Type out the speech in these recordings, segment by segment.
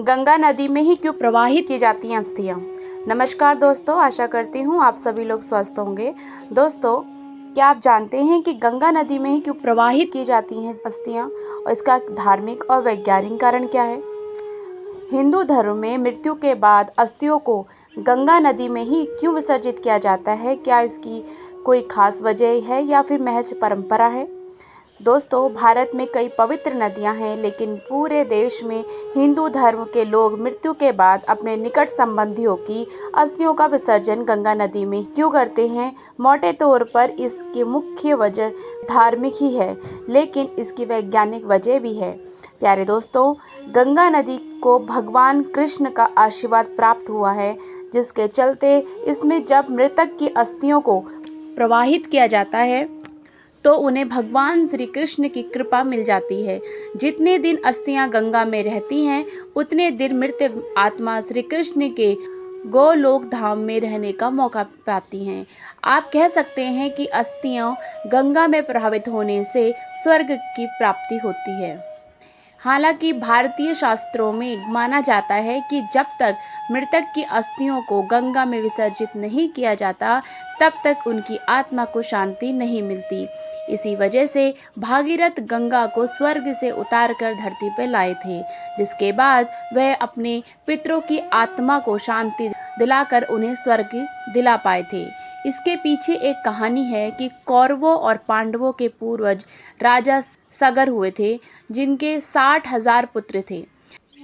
गंगा नदी में ही क्यों प्रवाहित की जाती हैं अस्थियाँ। नमस्कार दोस्तों, आशा करती हूँ आप सभी लोग स्वस्थ होंगे। दोस्तों, क्या आप जानते हैं कि गंगा नदी में ही क्यों प्रवाहित की जाती हैं अस्थियाँ और इसका धार्मिक और वैज्ञानिक कारण क्या है। हिंदू धर्म में मृत्यु के बाद अस्थियों को गंगा नदी में ही क्यों विसर्जित किया जाता है? क्या इसकी कोई खास वजह है या फिर महज परंपरा है? दोस्तों, भारत में कई पवित्र नदियां हैं, लेकिन पूरे देश में हिंदू धर्म के लोग मृत्यु के बाद अपने निकट संबंधियों की अस्थियों का विसर्जन गंगा नदी में क्यों करते हैं? मोटे तौर पर इसकी मुख्य वजह धार्मिक ही है, लेकिन इसकी वैज्ञानिक वजह भी है। प्यारे दोस्तों, गंगा नदी को भगवान कृष्ण का आशीर्वाद प्राप्त हुआ है, जिसके चलते इसमें जब मृतक की अस्थियों को प्रवाहित किया जाता है तो उन्हें भगवान श्री कृष्ण की कृपा मिल जाती है। जितने दिन अस्थियां गंगा में रहती हैं, उतने दिन मृत आत्मा श्री कृष्ण के गोलोक धाम में रहने का मौका पाती हैं। आप कह सकते हैं कि अस्थियां गंगा में प्रभावित होने से स्वर्ग की प्राप्ति होती है। हालांकि भारतीय शास्त्रों में माना जाता है कि जब तक मृतक की अस्थियों को गंगा में विसर्जित नहीं किया जाता, तब तक उनकी आत्मा को शांति नहीं मिलती। इसी वजह से भागीरथ गंगा को स्वर्ग से उतार कर धरती पर लाए थे, जिसके बाद वह अपने पितरों की आत्मा को शांति दिलाकर उन्हें स्वर्ग दिला पाए थे। इसके पीछे एक कहानी है कि कौरवों और पांडवों के पूर्वज राजा सगर हुए थे, जिनके 60,000 पुत्र थे।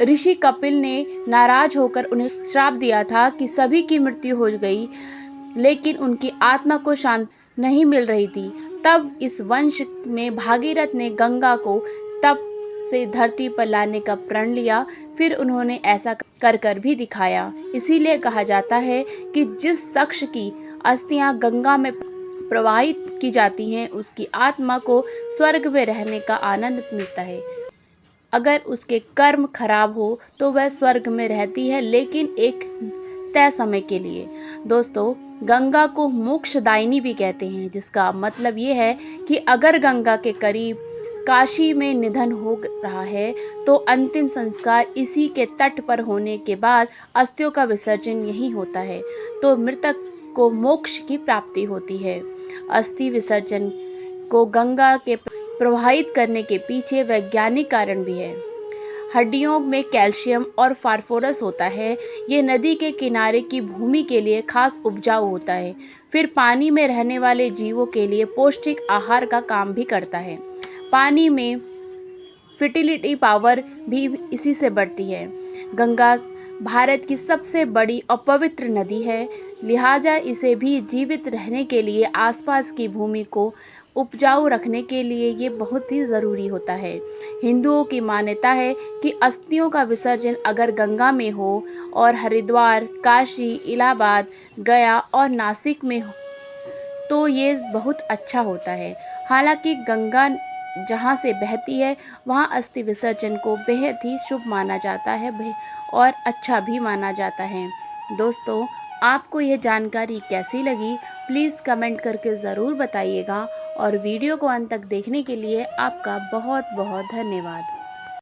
ऋषि कपिल ने नाराज होकर उन्हें श्राप दिया था कि सभी की मृत्यु हो गई, लेकिन उनकी आत्मा को शांति नहीं मिल रही थी। तब इस वंश में भागीरथ ने गंगा को तप से धरती पर लाने का प्रण लिया। फिर उन्होंने ऐसा कर भी दिखाया। इसीलिए कहा जाता है कि जिस शख्स की अस्थियां गंगा में प्रवाहित की जाती हैं, उसकी आत्मा को स्वर्ग में रहने का आनंद मिलता है। अगर उसके कर्म खराब हो तो वह स्वर्ग में रहती है, लेकिन एक तय समय के लिए। दोस्तों, गंगा को मोक्षदायिनी भी कहते हैं, जिसका मतलब ये है कि अगर गंगा के करीब काशी में निधन हो रहा है तो अंतिम संस्कार इसी के तट पर होने के बाद अस्थियों का विसर्जन यही होता है, तो मृतक को मोक्ष की प्राप्ति होती है। अस्थि विसर्जन को गंगा के प्रवाहित करने के पीछे वैज्ञानिक कारण भी है। हड्डियों में कैल्शियम और फास्फोरस होता है। ये नदी के किनारे की भूमि के लिए खास उपजाऊ होता है। फिर पानी में रहने वाले जीवों के लिए पौष्टिक आहार का काम भी करता है। पानी में फर्टिलिटी पावर भी इसी से बढ़ती है। गंगा भारत की सबसे बड़ी और पवित्र नदी है, लिहाजा इसे भी जीवित रहने के लिए आसपास की भूमि को उपजाऊ रखने के लिए ये बहुत ही ज़रूरी होता है। हिंदुओं की मान्यता है कि अस्थियों का विसर्जन अगर गंगा में हो और हरिद्वार, काशी, इलाहाबाद, गया और नासिक में हो तो ये बहुत अच्छा होता है। हालांकि गंगा जहाँ से बहती है वहाँ अस्थि विसर्जन को बेहद ही शुभ माना जाता है और अच्छा भी माना जाता है। दोस्तों, आपको यह जानकारी कैसी लगी, प्लीज़ कमेंट करके ज़रूर बताइएगा और वीडियो को अंत तक देखने के लिए आपका बहुत बहुत धन्यवाद।